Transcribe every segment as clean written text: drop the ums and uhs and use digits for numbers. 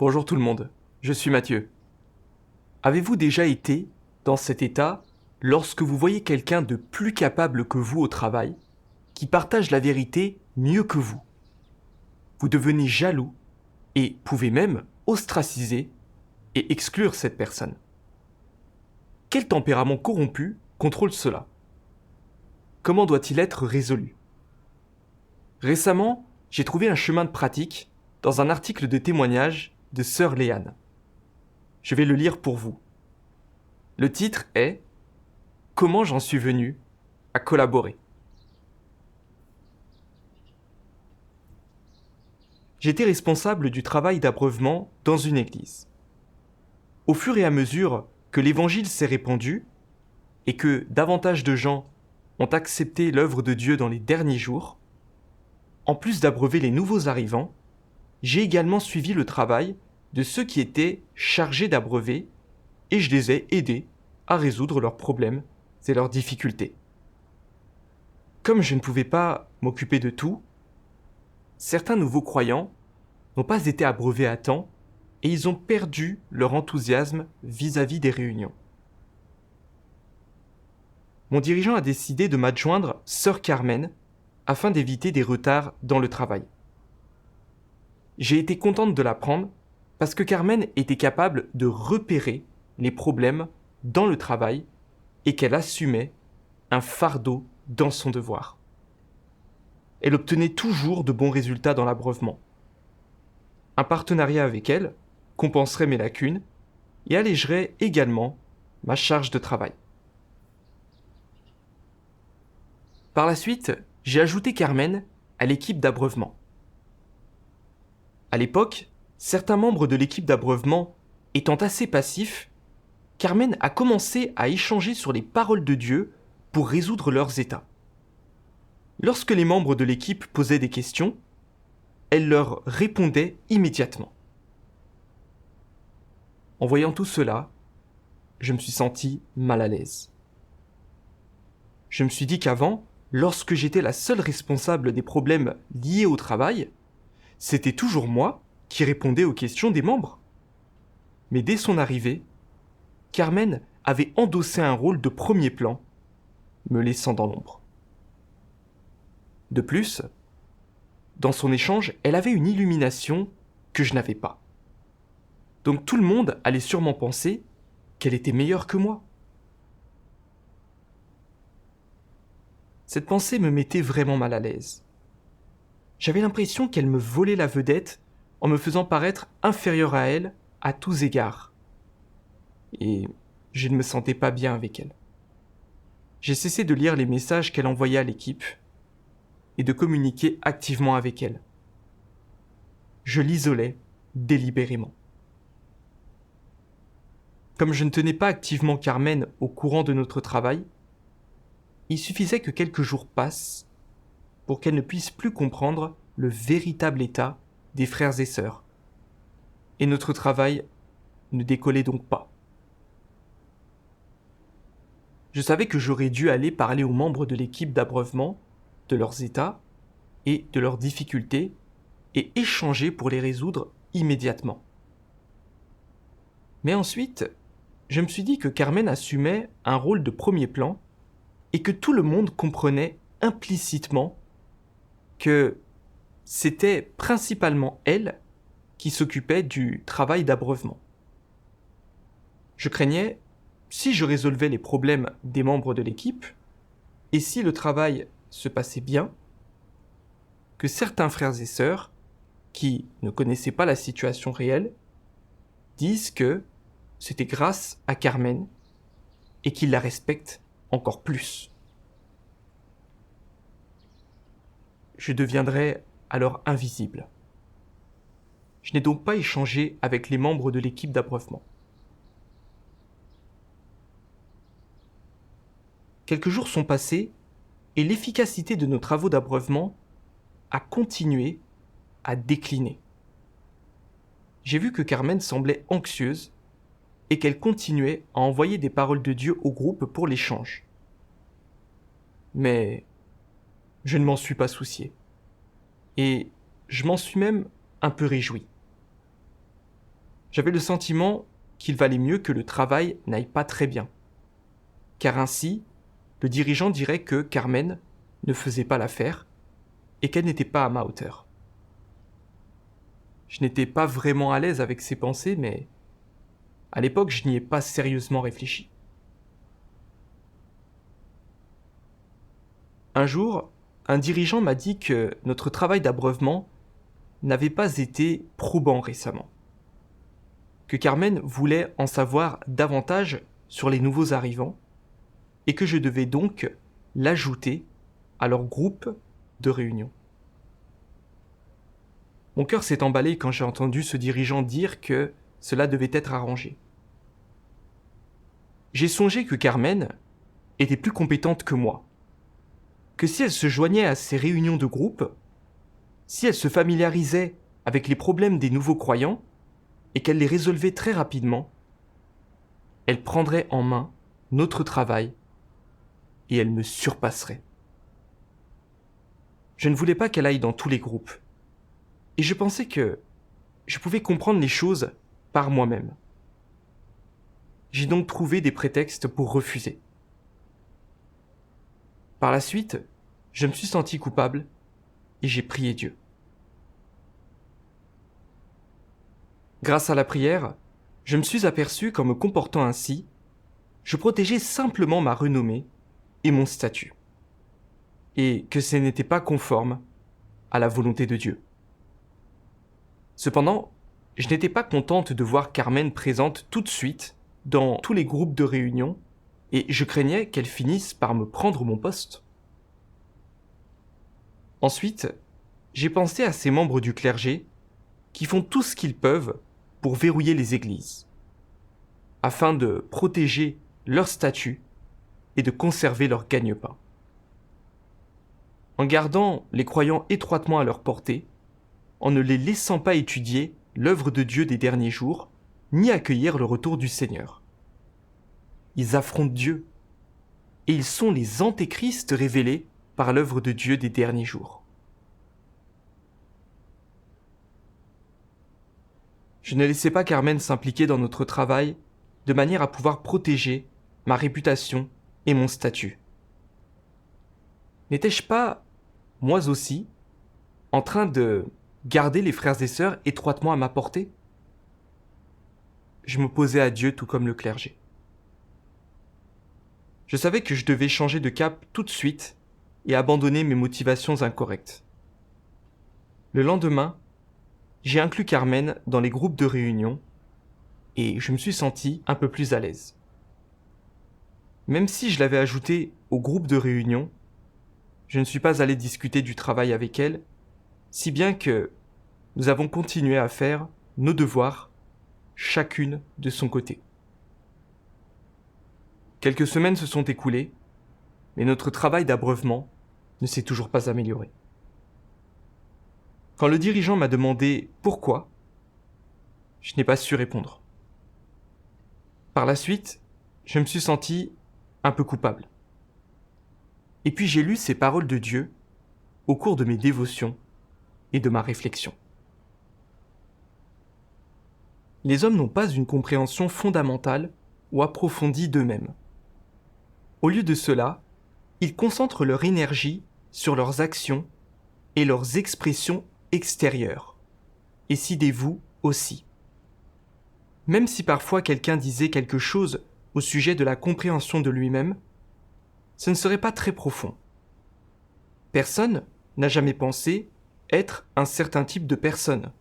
Bonjour tout le monde, je suis Mathieu. Avez-vous déjà été dans cet état lorsque vous voyez quelqu'un de plus capable que vous au travail, qui partage la vérité mieux que vous? Vous devenez jaloux et pouvez même ostraciser et exclure cette personne. Quel tempérament corrompu contrôle cela? Comment doit-il être résolu? Récemment, j'ai trouvé un chemin de pratique dans un article de témoignage de Sœur Léane. Je vais le lire pour vous. Le titre est Comment j'en suis venu à collaborer. J'étais responsable du travail d'abreuvement dans une église. Au fur et à mesure que l'évangile s'est répandu et que davantage de gens ont accepté l'œuvre de Dieu dans les derniers jours, en plus d'abreuver les nouveaux arrivants, j'ai également suivi le travail de ceux qui étaient chargés d'abreuver et je les ai aidés à résoudre leurs problèmes et leurs difficultés. Comme je ne pouvais pas m'occuper de tout, certains nouveaux croyants n'ont pas été abreuvés à temps et ils ont perdu leur enthousiasme vis-à-vis des réunions. Mon dirigeant a décidé de m'adjoindre Sœur Carmen afin d'éviter des retards dans le travail. J'ai été contente de l'apprendre parce que Carmen était capable de repérer les problèmes dans le travail et qu'elle assumait un fardeau dans son devoir. Elle obtenait toujours de bons résultats dans l'abreuvement. Un partenariat avec elle compenserait mes lacunes et allégerait également ma charge de travail. Par la suite, j'ai ajouté Carmen à l'équipe d'abreuvement. À l'époque, certains membres de l'équipe d'abreuvement étant assez passifs, Carmen a commencé à échanger sur les paroles de Dieu pour résoudre leurs états. Lorsque les membres de l'équipe posaient des questions, elle leur répondait immédiatement. En voyant tout cela, je me suis senti mal à l'aise. Je me suis dit qu'avant, lorsque j'étais la seule responsable des problèmes liés au travail, c'était toujours moi qui répondais aux questions des membres. Mais dès son arrivée, Carmen avait endossé un rôle de premier plan, me laissant dans l'ombre. De plus, dans son échange, elle avait une illumination que je n'avais pas. Donc tout le monde allait sûrement penser qu'elle était meilleure que moi. Cette pensée me mettait vraiment mal à l'aise. J'avais l'impression qu'elle me volait la vedette en me faisant paraître inférieur à elle à tous égards. Et je ne me sentais pas bien avec elle. J'ai cessé de lire les messages qu'elle envoyait à l'équipe et de communiquer activement avec elle. Je l'isolais délibérément. Comme je ne tenais pas activement Carmen au courant de notre travail, il suffisait que quelques jours passent pour qu'elle ne puisse plus comprendre le véritable état des frères et sœurs. Et notre travail ne décollait donc pas. Je savais que j'aurais dû aller parler aux membres de l'équipe d'abreuvement de leurs états et de leurs difficultés et échanger pour les résoudre immédiatement. Mais ensuite, je me suis dit que Carmen assumait un rôle de premier plan et que tout le monde comprenait implicitement que c'était principalement elle qui s'occupait du travail d'abreuvement. Je craignais, si je résolvais les problèmes des membres de l'équipe, et si le travail se passait bien, que certains frères et sœurs, qui ne connaissaient pas la situation réelle, disent que c'était grâce à Carmen et qu'ils la respectent encore plus. Je deviendrais alors invisible. Je n'ai donc pas échangé avec les membres de l'équipe d'abreuvement. Quelques jours sont passés et l'efficacité de nos travaux d'abreuvement a continué à décliner. J'ai vu que Carmen semblait anxieuse et qu'elle continuait à envoyer des paroles de Dieu au groupe pour l'échange. Mais je ne m'en suis pas soucié. Et je m'en suis même un peu réjoui. J'avais le sentiment qu'il valait mieux que le travail n'aille pas très bien. Car ainsi, le dirigeant dirait que Carmen ne faisait pas l'affaire et qu'elle n'était pas à ma hauteur. Je n'étais pas vraiment à l'aise avec ces pensées, mais à l'époque, je n'y ai pas sérieusement réfléchi. Un jour, un dirigeant m'a dit que notre travail d'abreuvement n'avait pas été probant récemment. Que Carmen voulait en savoir davantage sur les nouveaux arrivants et que je devais donc l'ajouter à leur groupe de réunion. Mon cœur s'est emballé quand j'ai entendu ce dirigeant dire que cela devait être arrangé. J'ai songé que Carmen était plus compétente que moi, que si elle se joignait à ces réunions de groupe, si elle se familiarisait avec les problèmes des nouveaux croyants et qu'elle les résolvait très rapidement, elle prendrait en main notre travail et elle me surpasserait. Je ne voulais pas qu'elle aille dans tous les groupes et je pensais que je pouvais comprendre les choses par moi-même. J'ai donc trouvé des prétextes pour refuser. Par la suite, je me suis senti coupable et j'ai prié Dieu. Grâce à la prière, je me suis aperçu qu'en me comportant ainsi, je protégeais simplement ma renommée et mon statut, et que ce n'était pas conforme à la volonté de Dieu. Cependant, je n'étais pas contente de voir Carmen présente tout de suite dans tous les groupes de réunion, et je craignais qu'elle finisse par me prendre mon poste. Ensuite, j'ai pensé à ces membres du clergé qui font tout ce qu'ils peuvent pour verrouiller les églises, afin de protéger leur statut et de conserver leur gagne-pain. En gardant les croyants étroitement à leur portée, en ne les laissant pas étudier l'œuvre de Dieu des derniers jours, ni accueillir le retour du Seigneur. Ils affrontent Dieu, et ils sont les antéchrists révélés par l'œuvre de Dieu des derniers jours. Je ne laissais pas Carmen s'impliquer dans notre travail de manière à pouvoir protéger ma réputation et mon statut. N'étais-je pas, moi aussi, en train de garder les frères et sœurs étroitement à ma portée ? Je m'opposais à Dieu tout comme le clergé. Je savais que je devais changer de cap tout de suite et abandonner mes motivations incorrectes. Le lendemain, j'ai inclus Carmen dans les groupes de réunion et je me suis senti un peu plus à l'aise. Même si je l'avais ajoutée au groupe de réunion, je ne suis pas allé discuter du travail avec elle, si bien que nous avons continué à faire nos devoirs, chacune de son côté. Quelques semaines se sont écoulées, mais notre travail d'abreuvement ne s'est toujours pas amélioré. Quand le dirigeant m'a demandé pourquoi, je n'ai pas su répondre. Par la suite, je me suis senti un peu coupable. Et puis j'ai lu ces paroles de Dieu au cours de mes dévotions et de ma réflexion. Les hommes n'ont pas une compréhension fondamentale ou approfondie d'eux-mêmes. Au lieu de cela, ils concentrent leur énergie sur leurs actions et leurs expressions extérieures, et s'y dévouent aussi. Même si parfois quelqu'un disait quelque chose au sujet de la compréhension de lui-même, ce ne serait pas très profond. Personne n'a jamais pensé être un certain type de personne,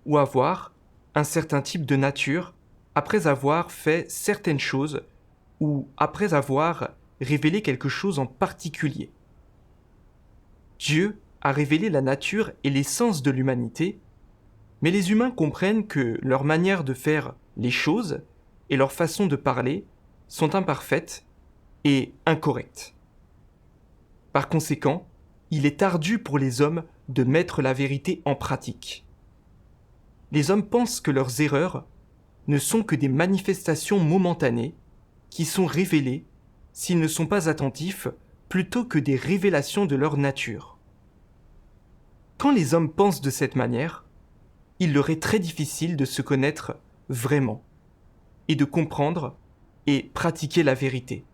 ou avoir un certain type de nature après avoir fait certaines choses ou après avoir révélé quelque chose en particulier. Dieu a révélé la nature et l'essence de l'humanité, mais les humains comprennent que leur manière de faire les choses et leur façon de parler sont imparfaites et incorrectes. Par conséquent, il est ardu pour les hommes de mettre la vérité en pratique. Les hommes pensent que leurs erreurs ne sont que des manifestations momentanées qui sont révélées s'ils ne sont pas attentifs plutôt que des révélations de leur nature. Quand les hommes pensent de cette manière, il leur est très difficile de se connaître vraiment, et de comprendre et pratiquer la vérité.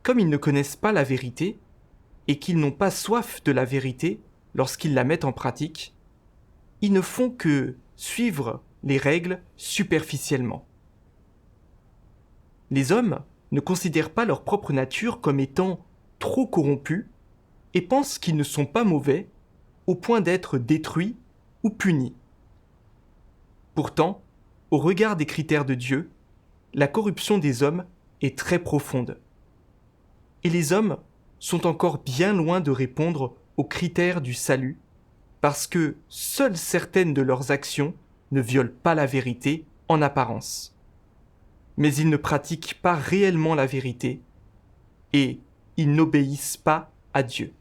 Comme ils ne connaissent pas la vérité, et qu'ils n'ont pas soif de la vérité lorsqu'ils la mettent en pratique, ils ne font que suivre les règles superficiellement. Les hommes ne considèrent pas leur propre nature comme étant trop corrompus et pensent qu'ils ne sont pas mauvais au point d'être détruits ou punis. Pourtant, au regard des critères de Dieu, la corruption des hommes est très profonde. Et les hommes sont encore bien loin de répondre aux critères du salut, parce que seules certaines de leurs actions ne violent pas la vérité en apparence. Mais ils ne pratiquent pas réellement la vérité, et ils n'obéissent pas à Dieu.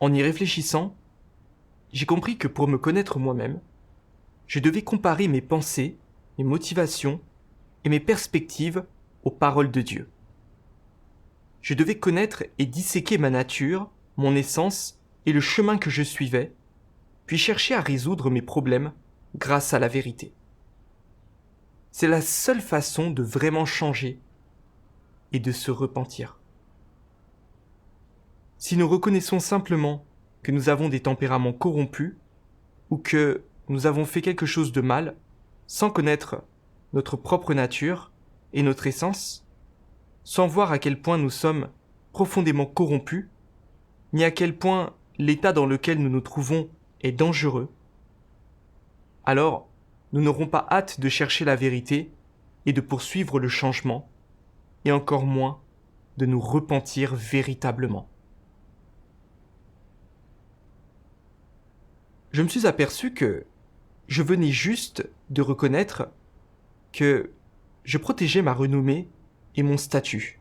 En y réfléchissant, j'ai compris que pour me connaître moi-même, je devais comparer mes pensées, mes motivations et mes perspectives aux paroles de Dieu. Je devais connaître et disséquer ma nature, mon essence et le chemin que je suivais, puis chercher à résoudre mes problèmes grâce à la vérité. C'est la seule façon de vraiment changer et de se repentir. Si nous reconnaissons simplement que nous avons des tempéraments corrompus ou que nous avons fait quelque chose de mal sans connaître notre propre nature et notre essence, sans voir à quel point nous sommes profondément corrompus, ni à quel point l'état dans lequel nous nous trouvons est dangereux, alors nous n'aurons pas hâte de chercher la vérité et de poursuivre le changement, et encore moins de nous repentir véritablement. Je me suis aperçu que je venais juste de reconnaître que je protégeais ma renommée et mon statut,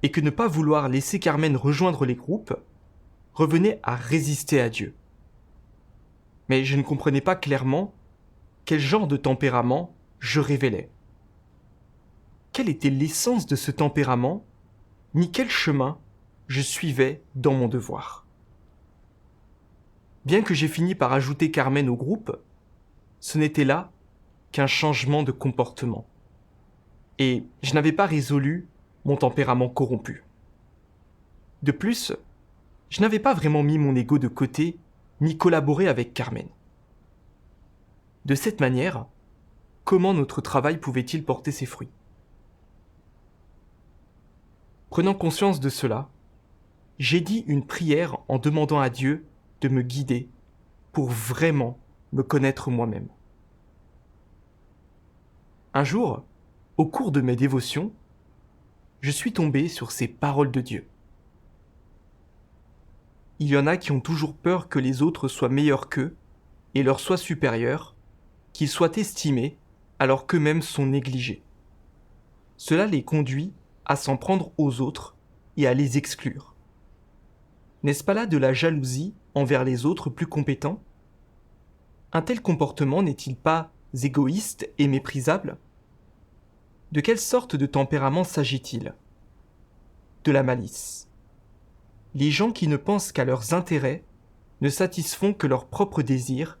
et que ne pas vouloir laisser Carmen rejoindre les groupes revenait à résister à Dieu. Mais je ne comprenais pas clairement quel genre de tempérament je révélais. Quelle était l'essence de ce tempérament, ni quel chemin je suivais dans mon devoir. Bien que j'ai fini par ajouter Carmen au groupe, ce n'était là qu'un changement de comportement. Et je n'avais pas résolu mon tempérament corrompu. De plus, je n'avais pas vraiment mis mon ego de côté, ni collaboré avec Carmen. De cette manière, comment notre travail pouvait-il porter ses fruits ? Prenant conscience de cela, j'ai dit une prière en demandant à Dieu de me guider pour vraiment me connaître moi-même. Un jour, au cours de mes dévotions, je suis tombé sur ces paroles de Dieu. Il y en a qui ont toujours peur que les autres soient meilleurs qu'eux et leur soient supérieurs, qu'ils soient estimés alors qu'eux-mêmes sont négligés. Cela les conduit à s'en prendre aux autres et à les exclure. N'est-ce pas là de la jalousie envers les autres plus compétents ? Un tel comportement n'est-il pas égoïste et méprisable ? De quelle sorte de tempérament s'agit-il ? De la malice. Les gens qui ne pensent qu'à leurs intérêts, ne satisfont que leurs propres désirs,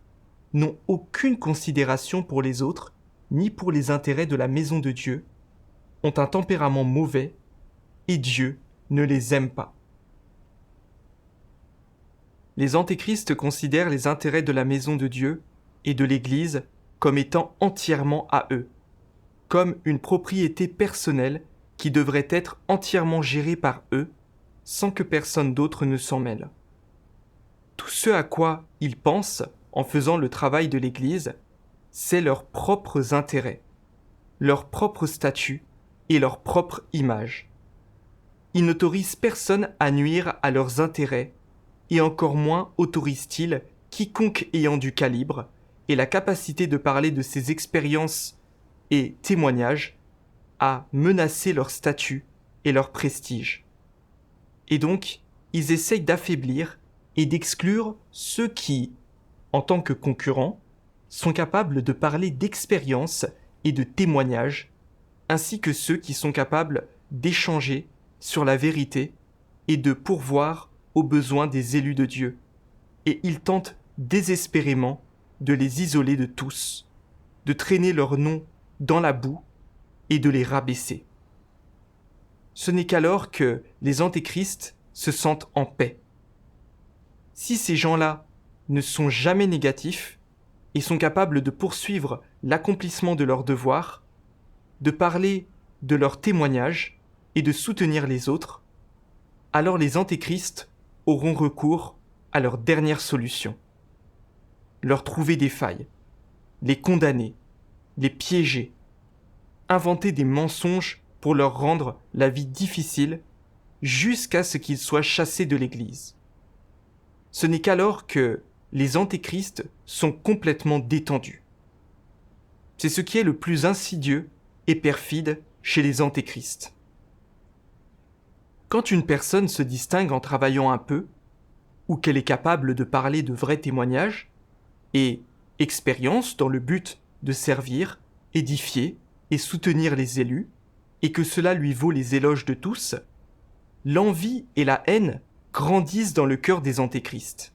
n'ont aucune considération pour les autres, ni pour les intérêts de la maison de Dieu, ont un tempérament mauvais, et Dieu ne les aime pas. Les antéchrists considèrent les intérêts de la maison de Dieu et de l'Église comme étant entièrement à eux, comme une propriété personnelle qui devrait être entièrement gérée par eux, sans que personne d'autre ne s'en mêle. Tout ce à quoi ils pensent en faisant le travail de l'Église, c'est leurs propres intérêts, leur propre statut et leur propre image. Ils n'autorisent personne à nuire à leurs intérêts, et encore moins autorisent-ils quiconque ayant du calibre et la capacité de parler de ses expériences et témoignages à menacer leur statut et leur prestige. Et donc, ils essayent d'affaiblir et d'exclure ceux qui, en tant que concurrents, sont capables de parler d'expériences et de témoignages, ainsi que ceux qui sont capables d'échanger sur la vérité et de pourvoir aux besoins des élus de Dieu. Et ils tentent désespérément de les isoler de tous, de traîner leur nom dans la boue et de les rabaisser. Ce n'est qu'alors que les antéchrists se sentent en paix. Si ces gens-là ne sont jamais négatifs et sont capables de poursuivre l'accomplissement de leurs devoirs, de parler de leurs témoignages et de soutenir les autres, alors les antéchrists auront recours à leur dernière solution. Leur trouver des failles, les condamner, les piéger, inventer des mensonges pour leur rendre la vie difficile jusqu'à ce qu'ils soient chassés de l'Église. Ce n'est qu'alors que les antéchrists sont complètement détendus. C'est ce qui est le plus insidieux et perfide chez les antéchrists. Quand une personne se distingue en travaillant un peu, ou qu'elle est capable de parler de vrais témoignages, et expérience dans le but de servir, édifier et soutenir les élus, et que cela lui vaut les éloges de tous, l'envie et la haine grandissent dans le cœur des antéchrists.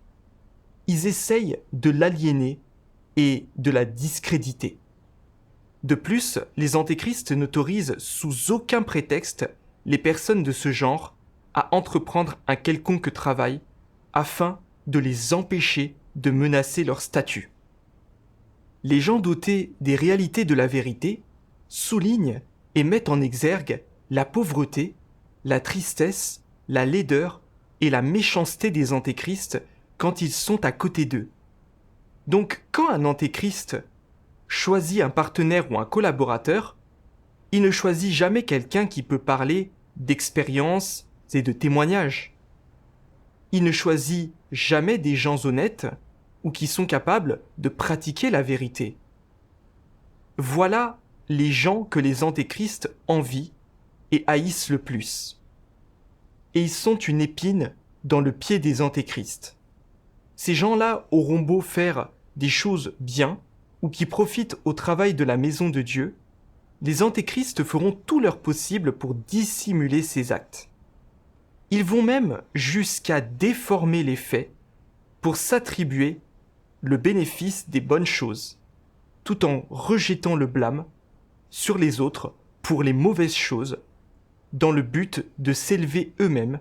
Ils essayent de l'aliéner et de la discréditer. De plus, les antéchrists n'autorisent sous aucun prétexte les personnes de ce genre à entreprendre un quelconque travail afin de les empêcher de menacer leur statut. Les gens dotés des réalités de la vérité soulignent et mettent en exergue la pauvreté, la tristesse, la laideur et la méchanceté des antéchrists quand ils sont à côté d'eux. Donc, quand un antéchrist choisit un partenaire ou un collaborateur, il ne choisit jamais quelqu'un qui peut parler d'expérience et de témoignages. Il ne choisit jamais des gens honnêtes ou qui sont capables de pratiquer la vérité. Voilà les gens que les antéchrists envient et haïssent le plus. Et ils sont une épine dans le pied des antéchrists. Ces gens-là auront beau faire des choses bien ou qui profitent au travail de la maison de Dieu, les antéchrists feront tout leur possible pour dissimuler ces actes. Ils vont même jusqu'à déformer les faits pour s'attribuer le bénéfice des bonnes choses, tout en rejetant le blâme sur les autres pour les mauvaises choses, dans le but de s'élever eux-mêmes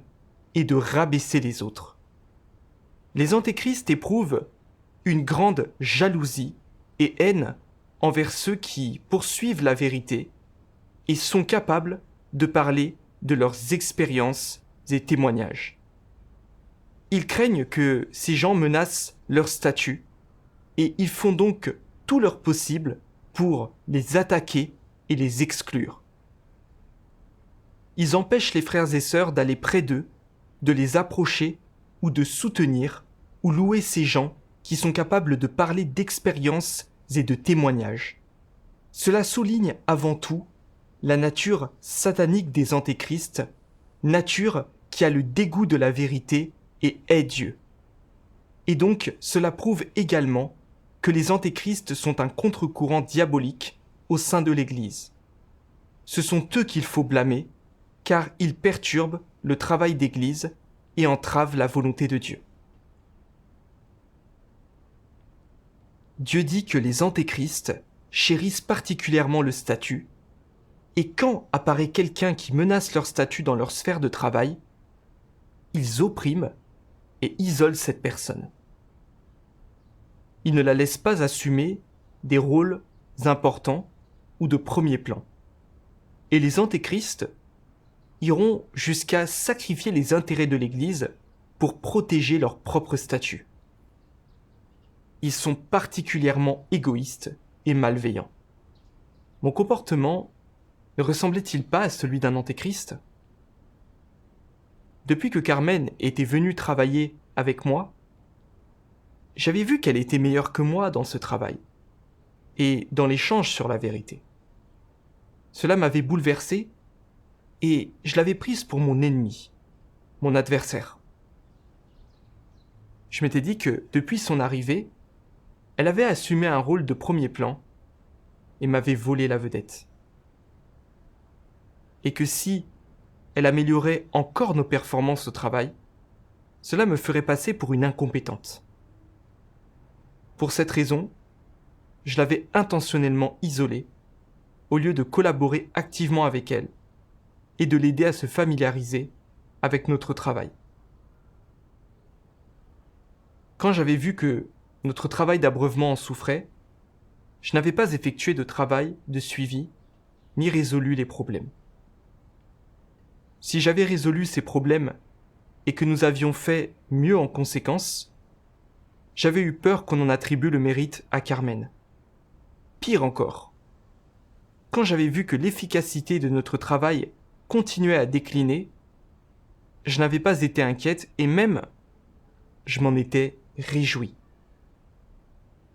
et de rabaisser les autres. Les antéchrists éprouvent une grande jalousie et haine envers ceux qui poursuivent la vérité et sont capables de parler de leurs expériences et témoignages. Ils craignent que ces gens menacent leur statut et ils font donc tout leur possible pour les attaquer et les exclure. Ils empêchent les frères et sœurs d'aller près d'eux, de les approcher ou de soutenir ou louer ces gens qui sont capables de parler d'expériences et de témoignages. Cela souligne avant tout la nature satanique des antéchrists, nature qui a le dégoût de la vérité et hait Dieu. Et donc, cela prouve également que les antéchrists sont un contre-courant diabolique au sein de l'Église. Ce sont eux qu'il faut blâmer, car ils perturbent le travail d'Église et entravent la volonté de Dieu. Dieu dit que les antéchrists chérissent particulièrement le statut, et quand apparaît quelqu'un qui menace leur statut dans leur sphère de travail, ils oppriment et isolent cette personne. Ils ne la laissent pas assumer des rôles importants ou de premier plan. Et les antéchrists iront jusqu'à sacrifier les intérêts de l'Église pour protéger leur propre statut. Ils sont particulièrement égoïstes et malveillants. Mon comportement ne ressemblait-il pas à celui d'un antéchrist ? Depuis que Carmen était venue travailler avec moi, j'avais vu qu'elle était meilleure que moi dans ce travail et dans l'échange sur la vérité. Cela m'avait bouleversé et je l'avais prise pour mon ennemi, mon adversaire. Je m'étais dit que depuis son arrivée, elle avait assumé un rôle de premier plan et m'avait volé la vedette. Et que si elle améliorait encore nos performances au travail, cela me ferait passer pour une incompétente. Pour cette raison, je l'avais intentionnellement isolée, au lieu de collaborer activement avec elle et de l'aider à se familiariser avec notre travail. Quand j'avais vu que notre travail d'abreuvement en souffrait, je n'avais pas effectué de travail de suivi ni résolu les problèmes. Si j'avais résolu ces problèmes et que nous avions fait mieux en conséquence, j'avais eu peur qu'on en attribue le mérite à Carmen. Pire encore, quand j'avais vu que l'efficacité de notre travail continuait à décliner, je n'avais pas été inquiète et même, je m'en étais réjoui.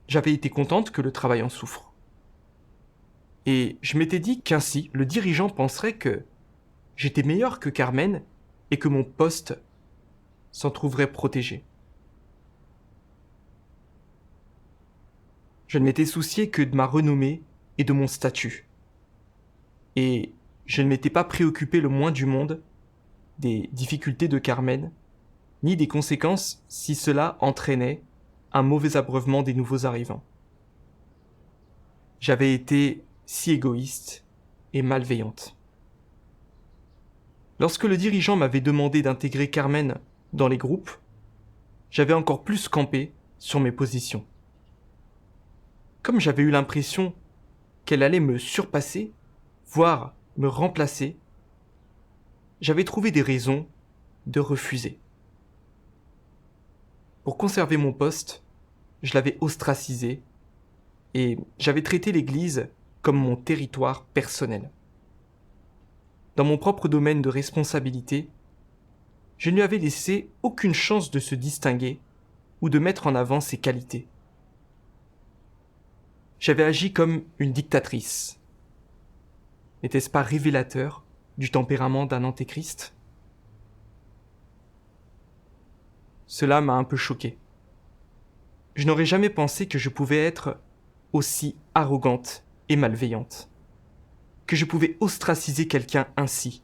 J'avais été contente que le travail en souffre. Et je m'étais dit qu'ainsi, le dirigeant penserait que j'étais meilleur que Carmen et que mon poste s'en trouverait protégé. Je ne m'étais soucié que de ma renommée et de mon statut. Et je ne m'étais pas préoccupé le moins du monde des difficultés de Carmen, ni des conséquences si cela entraînait un mauvais abreuvement des nouveaux arrivants. J'avais été si égoïste et malveillante. Lorsque le dirigeant m'avait demandé d'intégrer Carmen dans les groupes, j'avais encore plus campé sur mes positions. Comme j'avais eu l'impression qu'elle allait me surpasser, voire me remplacer, j'avais trouvé des raisons de refuser. Pour conserver mon poste, je l'avais ostracisé et j'avais traité l'Église comme mon territoire personnel. Dans mon propre domaine de responsabilité, je ne lui avais laissé aucune chance de se distinguer ou de mettre en avant ses qualités. J'avais agi comme une dictatrice. N'était-ce pas révélateur du tempérament d'un antéchrist ? Cela m'a un peu choqué. Je n'aurais jamais pensé que je pouvais être aussi arrogante et malveillante. Que je pouvais ostraciser quelqu'un ainsi,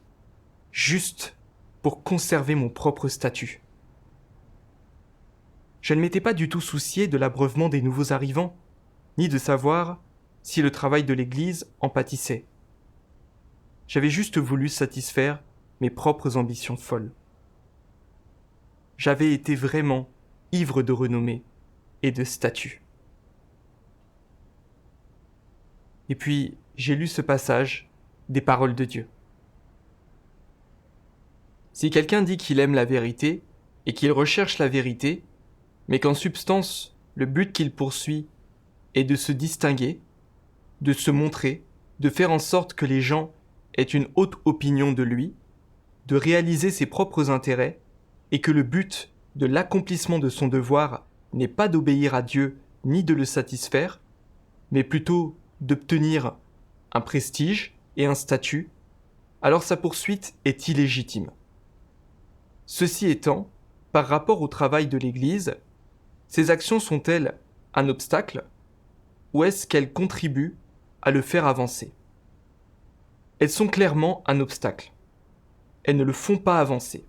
juste pour conserver mon propre statut. Je ne m'étais pas du tout soucié de l'abreuvement des nouveaux arrivants, ni de savoir si le travail de l'Église en pâtissait. J'avais juste voulu satisfaire mes propres ambitions folles. J'avais été vraiment ivre de renommée et de statut. Et puis, j'ai lu ce passage des paroles de Dieu. Si quelqu'un dit qu'il aime la vérité et qu'il recherche la vérité, mais qu'en substance, le but qu'il poursuit est de se distinguer, de se montrer, de faire en sorte que les gens aient une haute opinion de lui, de réaliser ses propres intérêts, et que le but de l'accomplissement de son devoir n'est pas d'obéir à Dieu ni de le satisfaire, mais plutôt d'obtenir un prestige et un statut, alors sa poursuite est illégitime. Ceci étant, par rapport au travail de l'Église, ces actions sont-elles un obstacle ou est-ce qu'elles contribuent à le faire avancer ? Elles sont clairement un obstacle. Elles ne le font pas avancer.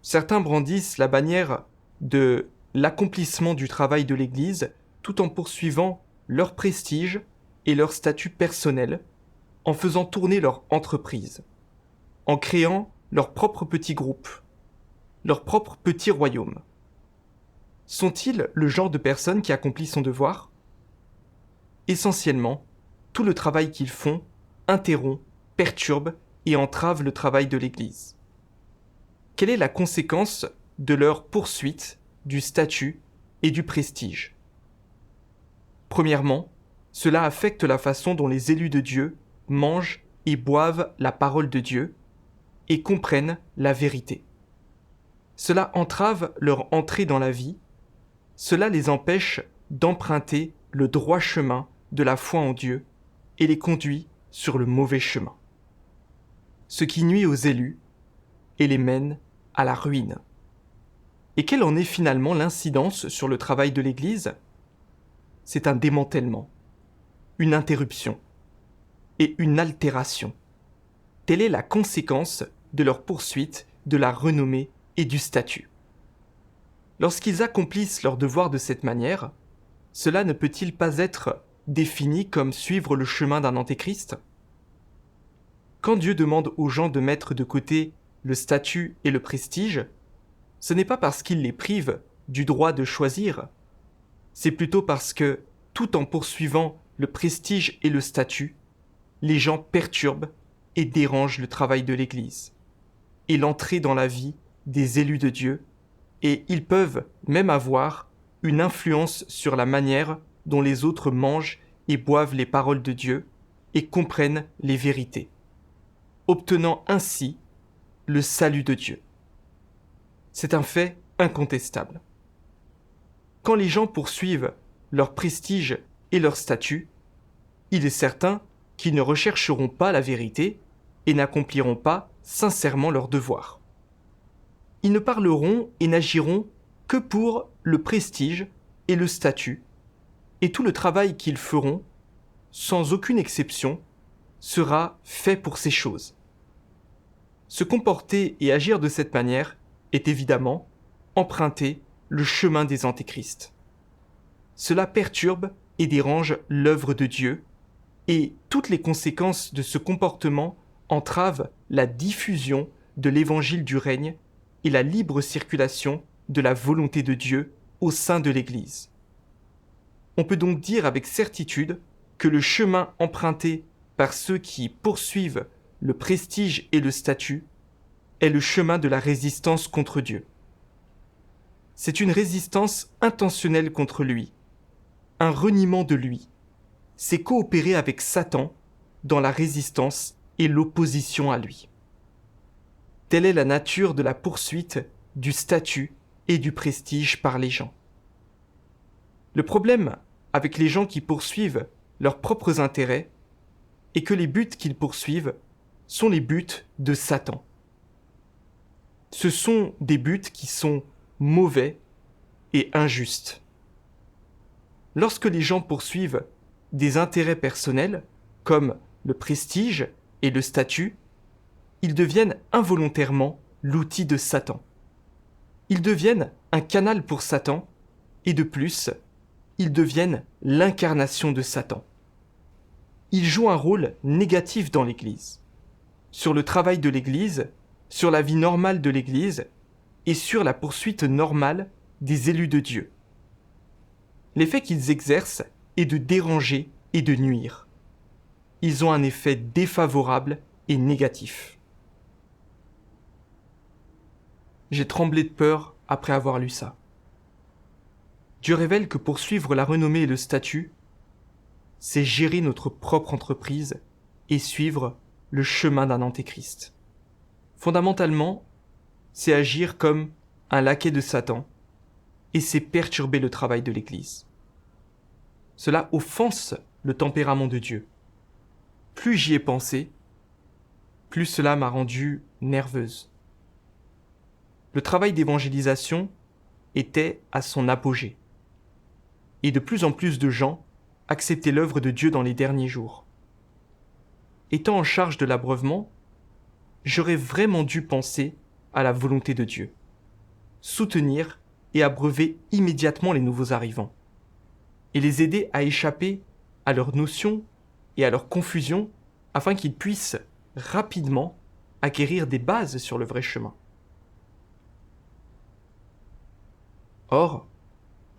Certains brandissent la bannière de l'accomplissement du travail de l'Église tout en poursuivant leur prestige et leur statut personnel, en faisant tourner leur entreprise, en créant leur propre petit groupe, leur propre petit royaume. Sont-ils le genre de personnes qui accomplit son devoir ? Essentiellement, tout le travail qu'ils font interrompt, perturbe et entrave le travail de l'Église. Quelle est la conséquence de leur poursuite du statut et du prestige ? Premièrement, cela affecte la façon dont les élus de Dieu mangent et boivent la parole de Dieu et comprennent la vérité. Cela entrave leur entrée dans la vie, cela les empêche d'emprunter le droit chemin de la foi en Dieu et les conduit sur le mauvais chemin. Ce qui nuit aux élus et les mène à la ruine. Et quelle en est finalement l'incidence sur le travail de l'Église ? C'est un démantèlement, une interruption et une altération. Telle est la conséquence de leur poursuite de la renommée et du statut. Lorsqu'ils accomplissent leur devoir de cette manière, cela ne peut-il pas être défini comme suivre le chemin d'un antéchrist ? Quand Dieu demande aux gens de mettre de côté le statut et le prestige, ce n'est pas parce qu'il les prive du droit de choisir, c'est plutôt parce que, tout en poursuivant le prestige et le statut, les gens perturbent et dérangent le travail de l'Église et l'entrée dans la vie des élus de Dieu, et ils peuvent même avoir une influence sur la manière dont les autres mangent et boivent les paroles de Dieu et comprennent les vérités, obtenant ainsi le salut de Dieu. C'est un fait incontestable. Quand les gens poursuivent leur prestige et leur statut, il est certain qu'ils ne rechercheront pas la vérité et n'accompliront pas sincèrement leur devoir. Ils ne parleront et n'agiront que pour le prestige et le statut, et tout le travail qu'ils feront, sans aucune exception, sera fait pour ces choses. Se comporter et agir de cette manière est évidemment emprunter le chemin des antéchrists. Cela perturbe et dérange l'œuvre de Dieu, et toutes les conséquences de ce comportement entravent la diffusion de l'évangile du règne et la libre circulation de la volonté de Dieu au sein de l'Église. On peut donc dire avec certitude que le chemin emprunté par ceux qui poursuivent le prestige et le statut est le chemin de la résistance contre Dieu. C'est une résistance intentionnelle contre lui, un reniement de lui. C'est coopérer avec Satan dans la résistance et l'opposition à lui. Telle est la nature de la poursuite du statut et du prestige par les gens. Le problème avec les gens qui poursuivent leurs propres intérêts est que les buts qu'ils poursuivent sont les buts de Satan. Ce sont des buts qui sont mauvais et injustes. Lorsque les gens poursuivent des intérêts personnels, comme le prestige et le statut, ils deviennent involontairement l'outil de Satan. Ils deviennent un canal pour Satan, et de plus, ils deviennent l'incarnation de Satan. Ils jouent un rôle négatif dans l'Église, sur le travail de l'Église, sur la vie normale de l'Église, et sur la poursuite normale des élus de Dieu. L'effet qu'ils exercent est de déranger et de nuire. Ils ont un effet défavorable et négatif. J'ai tremblé de peur après avoir lu ça. Dieu révèle que poursuivre la renommée et le statut, c'est gérer notre propre entreprise et suivre le chemin d'un antéchrist. Fondamentalement, c'est agir comme un laquais de Satan et c'est perturber le travail de l'Église. Cela offense le tempérament de Dieu. Plus j'y ai pensé, plus cela m'a rendue nerveuse. Le travail d'évangélisation était à son apogée. Et de plus en plus de gens acceptaient l'œuvre de Dieu dans les derniers jours. Étant en charge de l'abreuvement, j'aurais vraiment dû penser à la volonté de Dieu, soutenir et abreuver immédiatement les nouveaux arrivants, et les aider à échapper à leurs notions et à leur confusion afin qu'ils puissent rapidement acquérir des bases sur le vrai chemin. Or,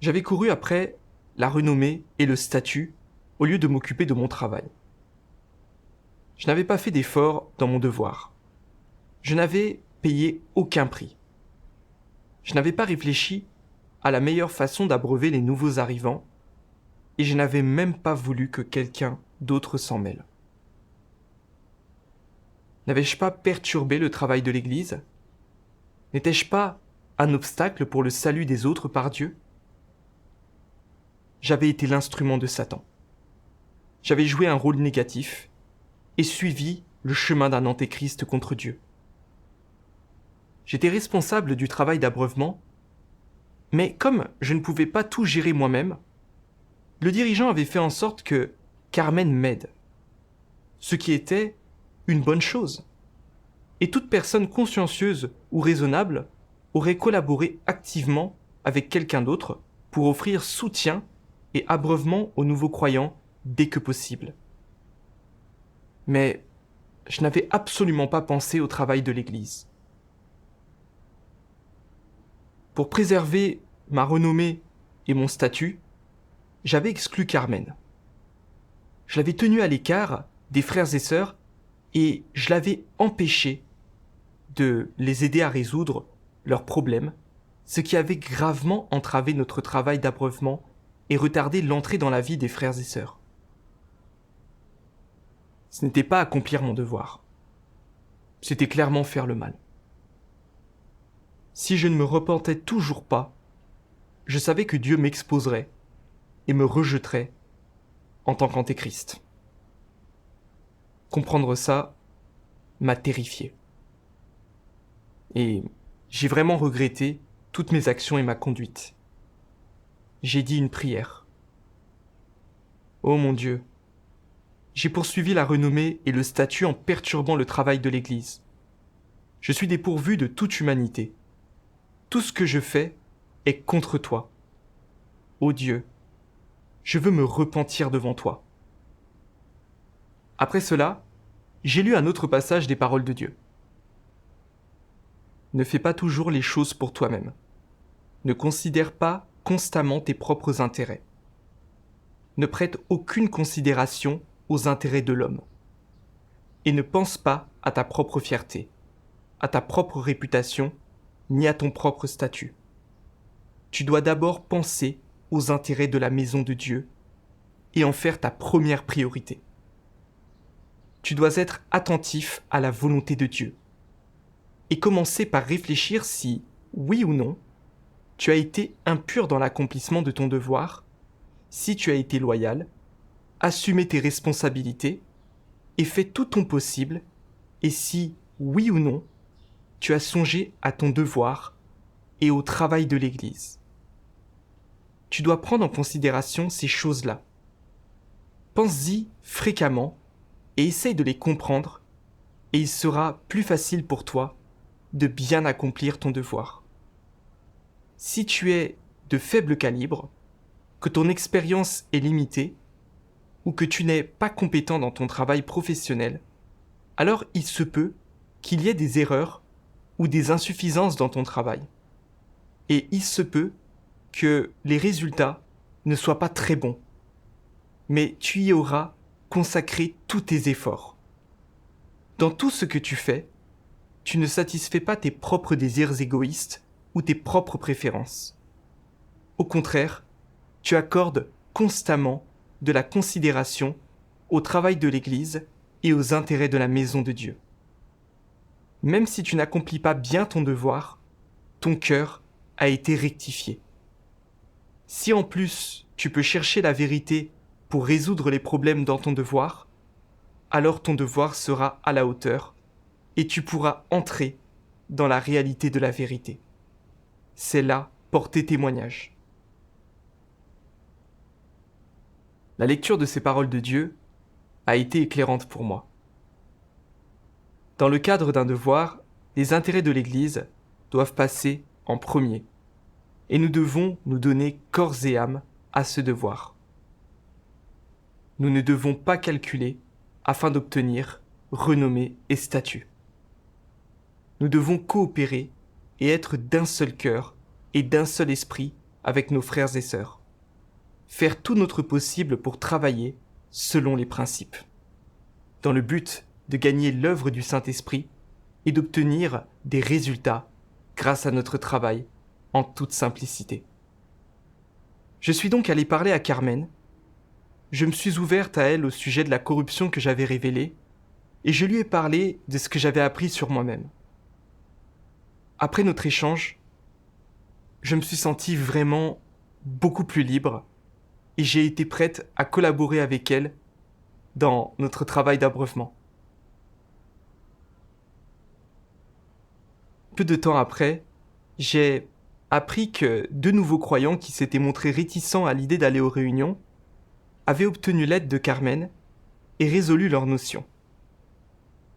j'avais couru après la renommée et le statut au lieu de m'occuper de mon travail. Je n'avais pas fait d'effort dans mon devoir. Je n'avais payé aucun prix. Je n'avais pas réfléchi à la meilleure façon d'abreuver les nouveaux arrivants et je n'avais même pas voulu que quelqu'un d'autre s'en mêle. N'avais-je pas perturbé le travail de l'Église ? N'étais-je pas un obstacle pour le salut des autres par Dieu ? J'avais été l'instrument de Satan. J'avais joué un rôle négatif et suivi le chemin d'un antéchrist contre Dieu. J'étais responsable du travail d'abreuvement, mais comme je ne pouvais pas tout gérer moi-même, le dirigeant avait fait en sorte que Carmen m'aide, ce qui était une bonne chose. Et toute personne consciencieuse ou raisonnable aurait collaboré activement avec quelqu'un d'autre pour offrir soutien et abreuvement aux nouveaux croyants dès que possible. Mais je n'avais absolument pas pensé au travail de l'Église. Pour préserver ma renommée et mon statut, j'avais exclu Carmen. Je l'avais tenue à l'écart des frères et sœurs et je l'avais empêché de les aider à résoudre leurs problèmes, ce qui avait gravement entravé notre travail d'abreuvement et retardé l'entrée dans la vie des frères et sœurs. Ce n'était pas accomplir mon devoir. C'était clairement faire le mal. Si je ne me repentais toujours pas, je savais que Dieu m'exposerait et me rejetterait en tant qu'antéchrist. Comprendre ça m'a terrifié. Et j'ai vraiment regretté toutes mes actions et ma conduite. J'ai dit une prière. Oh mon Dieu, j'ai poursuivi la renommée et le statut en perturbant le travail de l'Église. Je suis dépourvu de toute humanité. Tout ce que je fais est contre toi. Ô Dieu, je veux me repentir devant toi. Après cela, j'ai lu un autre passage des paroles de Dieu. Ne fais pas toujours les choses pour toi-même. Ne considère pas constamment tes propres intérêts. Ne prête aucune considération aux intérêts de l'homme. Et ne pense pas à ta propre fierté, à ta propre réputation, ni à ton propre statut. Tu dois d'abord penser aux intérêts de la maison de Dieu et en faire ta première priorité. Tu dois être attentif à la volonté de Dieu et commencer par réfléchir si, oui ou non, tu as été impur dans l'accomplissement de ton devoir, si tu as été loyal, assumé tes responsabilités et fait tout ton possible, et si, oui ou non, tu as songé à ton devoir et au travail de l'Église. Tu dois prendre en considération ces choses-là. Pense-y fréquemment et essaye de les comprendre, et il sera plus facile pour toi de bien accomplir ton devoir. Si tu es de faible calibre, que ton expérience est limitée, ou que tu n'es pas compétent dans ton travail professionnel, alors il se peut qu'il y ait des erreurs ou des insuffisances dans ton travail. Et il se peut que les résultats ne soient pas très bons, mais tu y auras consacré tous tes efforts. Dans tout ce que tu fais, tu ne satisfais pas tes propres désirs égoïstes ou tes propres préférences. Au contraire, tu accordes constamment de la considération au travail de l'Église et aux intérêts de la maison de Dieu. Même si tu n'accomplis pas bien ton devoir, ton cœur a été rectifié. Si en plus tu peux chercher la vérité pour résoudre les problèmes dans ton devoir, alors ton devoir sera à la hauteur et tu pourras entrer dans la réalité de la vérité. C'est là porter témoignage. La lecture de ces paroles de Dieu a été éclairante pour moi. Dans le cadre d'un devoir, les intérêts de l'Église doivent passer en premier, et nous devons nous donner corps et âme à ce devoir. Nous ne devons pas calculer afin d'obtenir renommée et statut. Nous devons coopérer et être d'un seul cœur et d'un seul esprit avec nos frères et sœurs. Faire tout notre possible pour travailler selon les principes, dans le but de gagner l'œuvre du Saint-Esprit et d'obtenir des résultats grâce à notre travail en toute simplicité. Je suis donc allé parler à Carmen, je me suis ouverte à elle au sujet de la corruption que j'avais révélée, et je lui ai parlé de ce que j'avais appris sur moi-même. Après notre échange, je me suis sentie vraiment beaucoup plus libre, et j'ai été prête à collaborer avec elle dans notre travail d'abreuvement. Peu de temps après, j'ai appris que 2 nouveaux croyants qui s'étaient montrés réticents à l'idée d'aller aux réunions avaient obtenu l'aide de Carmen et résolu leurs notions.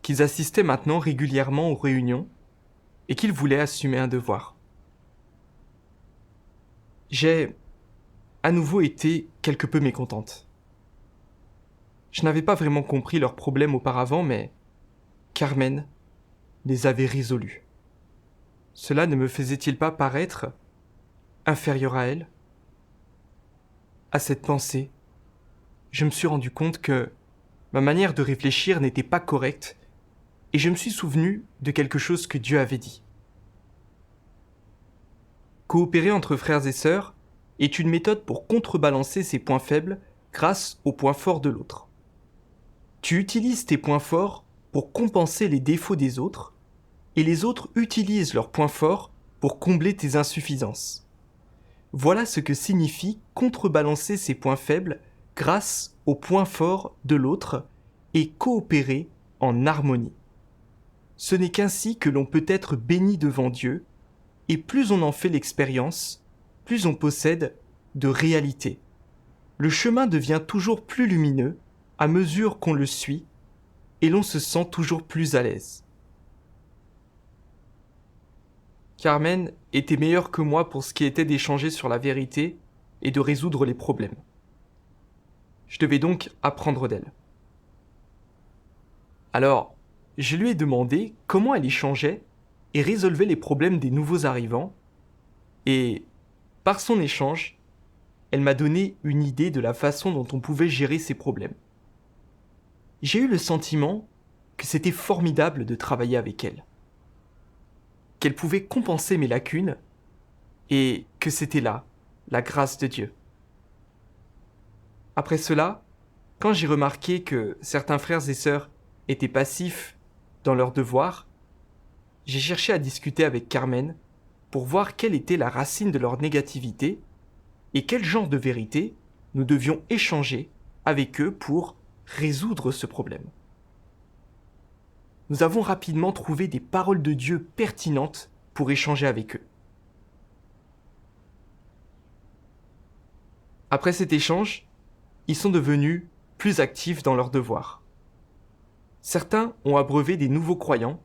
Qu'ils assistaient maintenant régulièrement aux réunions et qu'ils voulaient assumer un devoir. J'ai à nouveau été quelque peu mécontente. Je n'avais pas vraiment compris leurs problèmes auparavant, mais Carmen les avait résolus. Cela ne me faisait-il pas paraître inférieur à elle ? À cette pensée, je me suis rendu compte que ma manière de réfléchir n'était pas correcte et je me suis souvenu de quelque chose que Dieu avait dit. Coopérer entre frères et sœurs est une méthode pour contrebalancer ses points faibles grâce aux points forts de l'autre. Tu utilises tes points forts pour compenser les défauts des autres et les autres utilisent leurs points forts pour combler tes insuffisances. Voilà ce que signifie contrebalancer ses points faibles grâce aux points forts de l'autre et coopérer en harmonie. Ce n'est qu'ainsi que l'on peut être béni devant Dieu, et plus on en fait l'expérience, plus on possède de réalité. Le chemin devient toujours plus lumineux à mesure qu'on le suit, et l'on se sent toujours plus à l'aise. Carmen était meilleure que moi pour ce qui était d'échanger sur la vérité et de résoudre les problèmes. Je devais donc apprendre d'elle. Alors, je lui ai demandé comment elle échangeait et résolvait les problèmes des nouveaux arrivants, et, par son échange, elle m'a donné une idée de la façon dont on pouvait gérer ces problèmes. J'ai eu le sentiment que c'était formidable de travailler avec elle, qu'elle pouvait compenser mes lacunes, et que c'était là, la grâce de Dieu. Après cela, quand j'ai remarqué que certains frères et sœurs étaient passifs dans leurs devoirs, j'ai cherché à discuter avec Carmen pour voir quelle était la racine de leur négativité et quel genre de vérité nous devions échanger avec eux pour résoudre ce problème. Nous avons rapidement trouvé des paroles de Dieu pertinentes pour échanger avec eux. Après cet échange, ils sont devenus plus actifs dans leurs devoirs. Certains ont abreuvé des nouveaux croyants,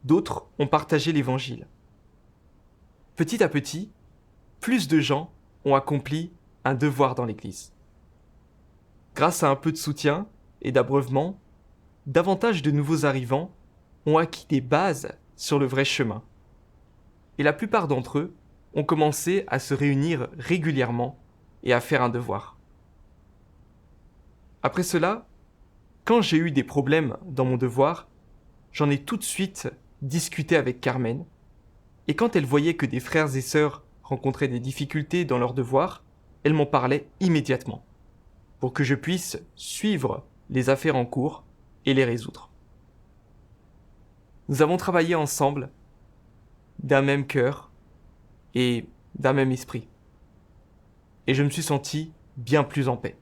d'autres ont partagé l'Évangile. Petit à petit, plus de gens ont accompli un devoir dans l'Église. Grâce à un peu de soutien et d'abreuvement, davantage de nouveaux arrivants ont acquis des bases sur le vrai chemin. Et la plupart d'entre eux ont commencé à se réunir régulièrement et à faire un devoir. Après cela, quand j'ai eu des problèmes dans mon devoir, j'en ai tout de suite discuté avec Carmen, et quand elle voyait que des frères et sœurs rencontraient des difficultés dans leurs devoirs, elle m'en parlait immédiatement, pour que je puisse suivre les affaires en cours et les résoudre. Nous avons travaillé ensemble, d'un même cœur et d'un même esprit. Et je me suis senti bien plus en paix.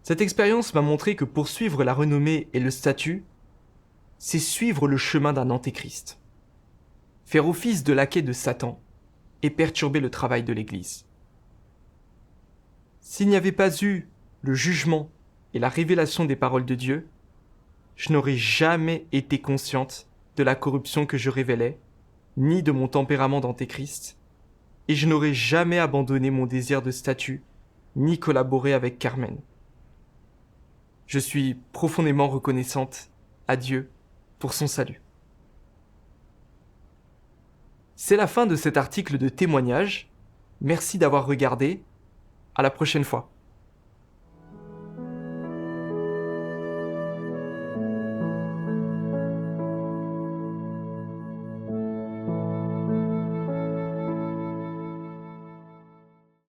Cette expérience m'a montré que poursuivre la renommée et le statut, c'est suivre le chemin d'un antéchrist, faire office de laquais de Satan et perturber le travail de l'Église. S'il n'y avait pas eu le jugement et la révélation des paroles de Dieu, je n'aurais jamais été consciente de la corruption que je révélais, ni de mon tempérament d'antéchrist, et je n'aurais jamais abandonné mon désir de statut, ni collaboré avec Carmen. Je suis profondément reconnaissante à Dieu pour son salut. C'est la fin de cet article de témoignage. Merci d'avoir regardé. À la prochaine fois.